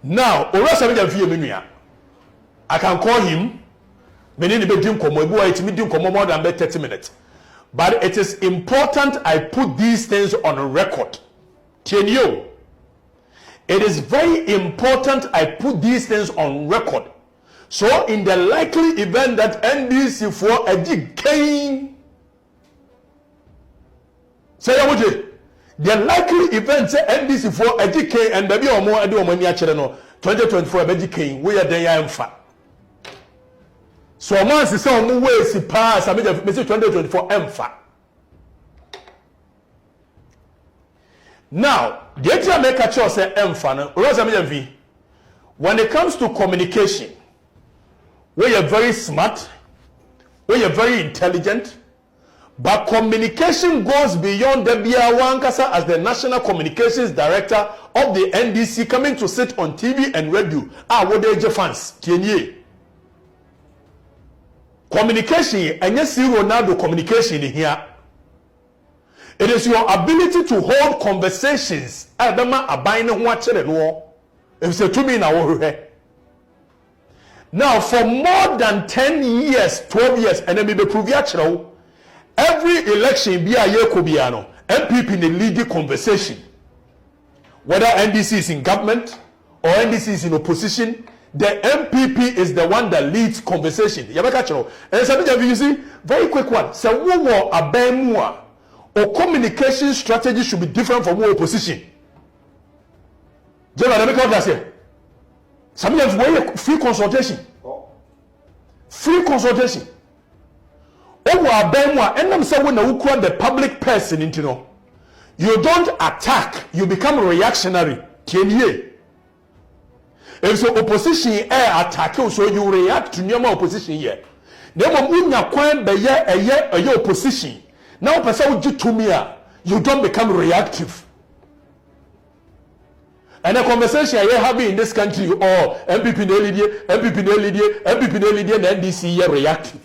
Now, Sammy Gyamfi, I can call him. Many more than 30 minutes. But it is important I put these things on record. It is very important I put these things on record. So in the likely event that NDC for a decay, say what the likely event say NDC for a decay and maybe or more I do money 2024 a decay, we are there fat. So once it's on way si pass, I mean 2024 emfa. Now, the idea make a choice say emfa. When it comes to communication, where you're very smart, where you're very intelligent, but communication goes beyond the Wankasa as the National Communications Director of the NDC coming to sit on TV and radio. What they fans, TNA. Communication, and yes, Ronaldo communication in here. It is your ability to hold conversations. Adama abine watching it war. If it's to me now, now for more than 10 years, 12 years, and then we prove every election be a yekobiano. MPP in the leading conversation. Whether NDC is in government or NDC is in opposition. The MPP is the one that leads conversation. And Sammy you see, very quick one. So, or communication strategy should be different from opposition. Sammy free consultation. Free consultation. And I'm saying when the public person, you don't attack, you become reactionary. If so opposition attack so you react to normal opposition here. Never munya kwan be ye opposition. Now person you to me you don't become reactive. And the conversation I having in this country or MPP no leader, MPP no leader, MPP no leader and NDC here reactive.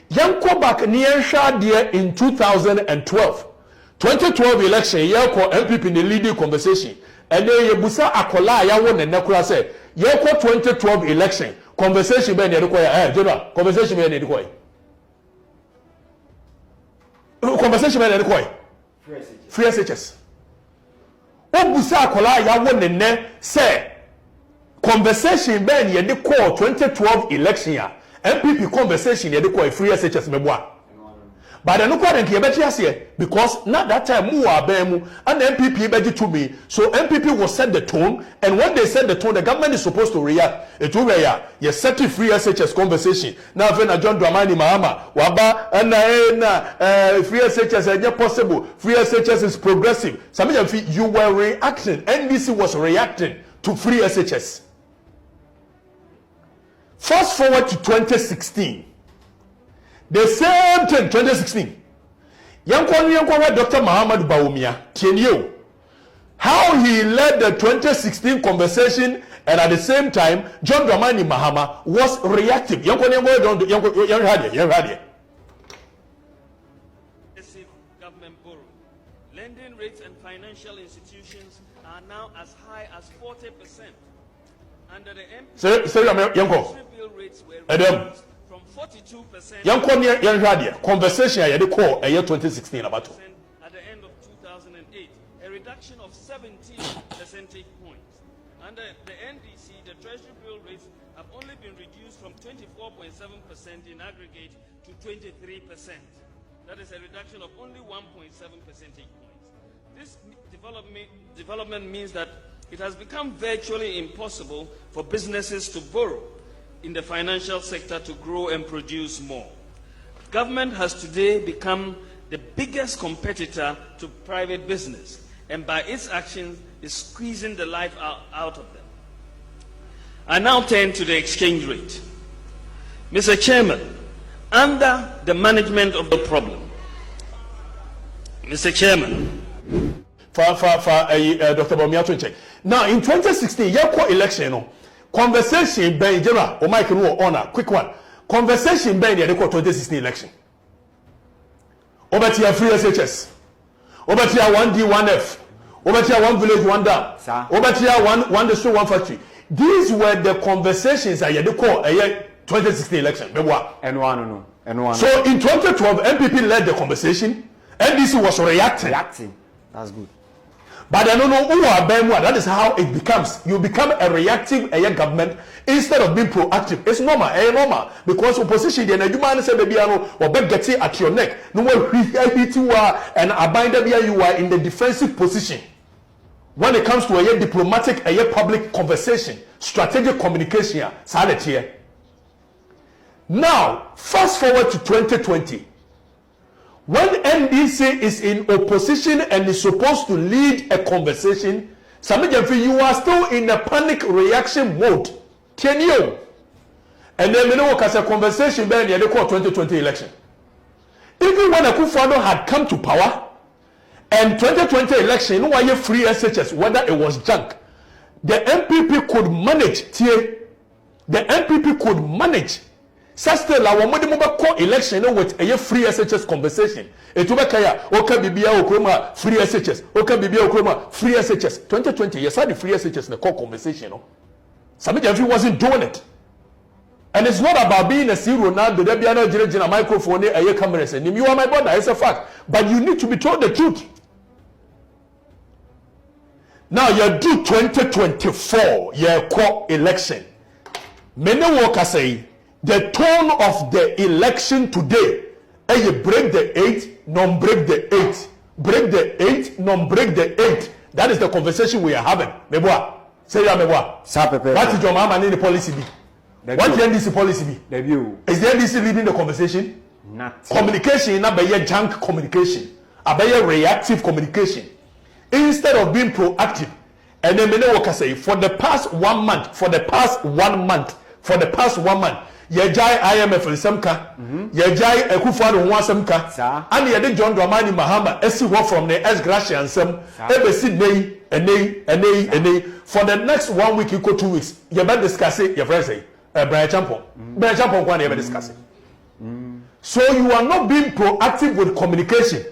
Yanko back near Shadia in 2012. 2012 election, you call MPP in the leading conversation. And then you busa akola ya won and nakura say, you call 2012 election, conversation be near the conversation be near the conversation be near the free SHS. O busa akola ya won and say, conversation be near the call 2012 election ya. MPP conversation near the free SHS meboa. But I don't think here because not that time mu abemu and MPP beji to me. So MPP will set the tone, and when they set the tone, the government is supposed to react. It will react. You set the free SHS conversation. Now when John Dramani Mahama waba and free SHS is not possible. Free SHS is progressive. Sammy Gyamfi, you were reacting. NDC was reacting to free SHS. Fast forward to 2016. The same thing, 2016. Yankwa Dr. Muhammad Bawumia, TNU. How he led the 2016 conversation, and at the same time, John Dramani Mahama was reactive. Government borrowing. Lending rates and financial institutions are now as high as 40%. Under the rates were reduced from 42% conversation I call a year 2016 about at the end of 2008, a reduction of 17 percentage points. Under the NDC, the Treasury bill rates have only been reduced from 24.7% in aggregate to 23%. That is a reduction of only 1.7 percentage points. This development means that it has become virtually impossible for businesses to borrow in the financial sector to grow and produce more. Government has today become the biggest competitor to private business, and by its actions is squeezing the life out of them. I now turn to the exchange rate. Mr. Chairman, under the management of the problem, Mr. Chairman. Dr. Bawumia check. Now in 2016, your election, conversation ben general or Mike no honor quick one. Conversation ben the 2016 election. Over to your free SHS. Over to your 1D1F. Obatia one village, one dam. Obatia one district, one factory. These were the conversations I had to call a 2016 election. So in 2012, MPP led the conversation. NDC was reacting. That's good. But I don't know who are Bemwa. That is how it becomes. You become a reactive government instead of being proactive. It's normal, because opposition the Najuman say baby or bet get it at your neck. No more and abide you are in the defensive position. When it comes to a diplomatic, a public conversation, strategic communication, silent here. Now, fast forward to 2020. When NDC is in opposition and is supposed to lead a conversation, Sammy Gyamfi, you are still in a panic reaction mode. Can you? And then we know what a conversation then the 2020 election. Even when Akufo-Addo had come to power, and 2020 election, you know why you free SHS, whether it was junk, the MPP could manage. The MPP could manage. Sastel la wamode mo ba election with a free SHS conversation. Etuba kaya oka bibia okroma free SHS. Oka bibia okroma free SHS. 2020 yes had the free SHS in the core conversation. Sammy Gyamfi wasn't doing it. And it's not about being a C Ronaldo, there be a microphone, a camera saying you are my brother, it's a fact. But you need to be told the truth. Now you do 2024 your core election. Many workers say the tone of the election today, you break the 8, non-break the 8. Break the 8, non-break the 8. That is the conversation we are having. Meboa. Say ya meboa. What is your mama in the policy be? What is the NDC policy be? Is the NDC leading the conversation? Not. Communication, not by your junk communication. By your reactive communication. Instead of being proactive. And then many workers say, for the past 1 month, Yajai IMF in Samka, Yajai Akufo-Addo won Samka, and Yadi John Dramani Mahama, Esi walk from the S Gracia and some, Ebesi Nay, for the next 1 week, you go 2 weeks. You better discuss it, your friend say, Brian Champon. Brian Champon, one ever discuss it. So you are not being proactive with communication.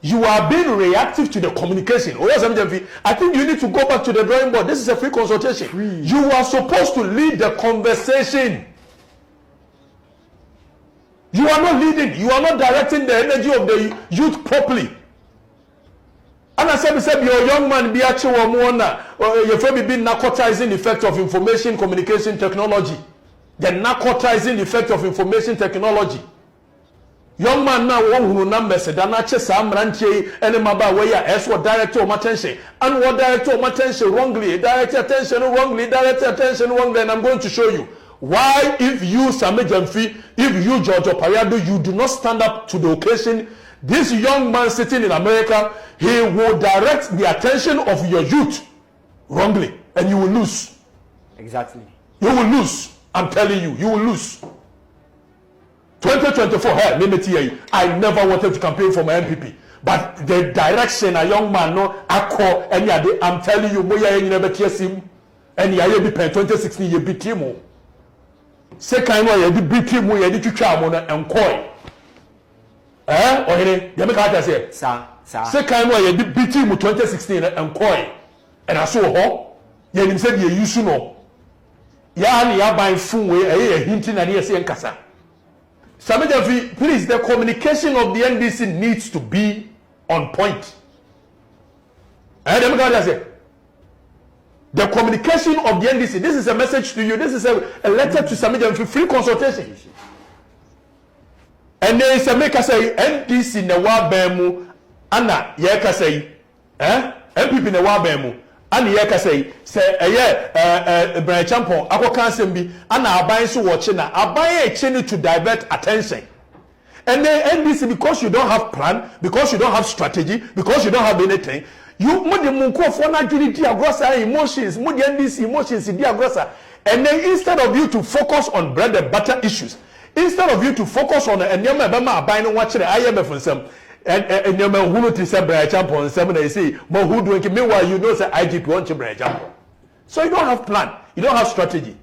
You are being reactive to the communication. I think you need to go back to the drawing board. This is a free consultation. You are supposed to lead the conversation. You are not leading. You are not directing the energy of the youth properly. And I said, your young man be actually your friend be narcotizing the effect of information communication technology. The narcotizing effect of information technology. Young man now who numbers said that Sam Ranche and Maba way as what director of attention and what director of attention wrongly, direct attention wrongly, and I'm going to show you why if you Sammy Gyamfi, if you George Opariado, you do not stand up to the occasion. This young man sitting in America, he will direct the attention of your youth wrongly, and you will lose. Exactly. You will lose. I'm telling you, you will lose. 2024, hey, I never wanted to campaign for my MPP. But the direction a young man no akọ any ade, I'm telling you, moya you never kiss him. And ya be pen 2016 ye beat him. Second one ye beat him, ye di twitwa mo na enkoy. Ohene, ye make out say. Sir. Second one ye beat him 2016 enkoy. And I saw ho, ye nim say ye use no. Ya ni ya ban fun we e hinting na ye say nkasa. Sammy Gyamfi, please, the communication of the NDC needs to be on point. The communication of the NDC, this is a message to you, this is a letter to Sammy Gyamfi, free consultation. And there is a make us say, NDC newa bemu, Anna, yeka say, MPP newa bemu, Anna yeka say Brian Champon, ako cancel be, Anna abayin so watching na, abayin cheni to divert attention. And then NDC, because you don't have plan, because you don't have strategy, because you don't have anything, you mudi munko for na judi diagrosa emotions, mudi NDC emotions diagrosa. And then instead of you to focus on bread and butter issues, instead of you to focus on and nyama bema abayin watch the IMF and some. And your man who to say Brian Champon, and they say, but who doing it? Meanwhile, you know, say IGP wants to Brian Champon. So you don't have plan, you don't have strategy.